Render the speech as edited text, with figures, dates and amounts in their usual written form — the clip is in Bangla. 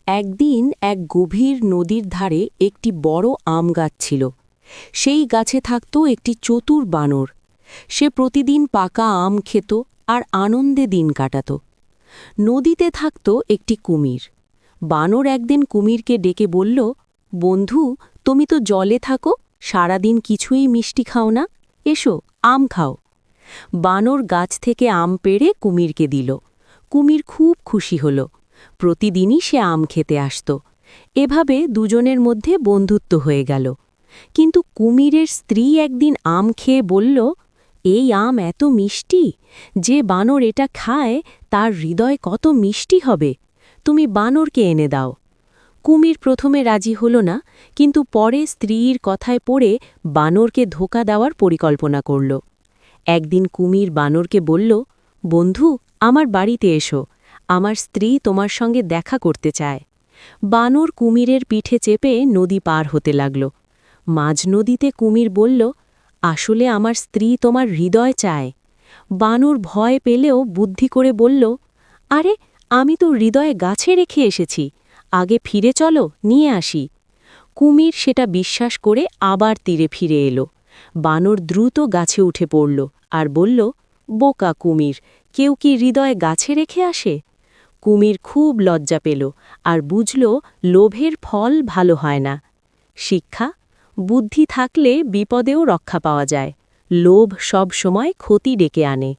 একদিন এক গভীর নদীর ধারে একটি বড় আম গাছ ছিল। সেই গাছে থাকত একটি চতুর বানর। সে প্রতিদিন পাকা আম খেত আর আনন্দে দিন কাটাত। নদীতে থাকত একটি কুমির। বানর একদিন কুমিরকে ডেকে বলল, বন্ধু, তুমি তো জলে থাকো, সারাদিন কিছুই মিষ্টি খাও না, এসো আম খাও। বানর গাছ থেকে আম পেড়ে কুমিরকে দিল। কুমির খুব খুশি হল। প্রতিদিনই সে আম খেতে আসত। এভাবে দুজনের মধ্যে বন্ধুত্ব হয়ে গেল। কিন্তু কুমিরের স্ত্রী একদিন আম খেয়ে বলল, এই আম এত মিষ্টি, যে বানর এটা খায় তার হৃদয় কত মিষ্টি হবে, তুমি বানরকে এনে দাও। কুমির প্রথমে রাজি হল না, কিন্তু পরে স্ত্রীর কথায় পড়ে বানরকে ধোঁকা দেওয়ার পরিকল্পনা করল। একদিন কুমির বানরকে বলল, বন্ধু, আমার বাড়িতে এসো, আমার স্ত্রী তোমার সঙ্গে দেখা করতে চায়। বানর কুমিরের পিঠে চেপে নদী পার হতে লাগল। মাঝ নদীতে কুমির বলল, আসলে আমার স্ত্রী তোমার হৃদয় চায়। বানর ভয় পেলেও বুদ্ধি করে বলল, আরে, আমি তো হৃদয়ে গাছে রেখে এসেছি, আগে ফিরে চলো, নিয়ে আসি। কুমির সেটা বিশ্বাস করে আবার তীরে ফিরে এলো। বানর দ্রুত গাছে উঠে পড়ল আর বলল, বোকা কুমির, কেউ কি হৃদয়ে গাছে রেখে আসে? কুমির খুব লজ্জা পেল আর বুঝল লোভের ফল ভালো হয় না। শিক্ষা: বুদ্ধি থাকলে বিপদেও রক্ষা পাওয়া যায়, লোভ সব সময় ক্ষতি ডেকে আনে।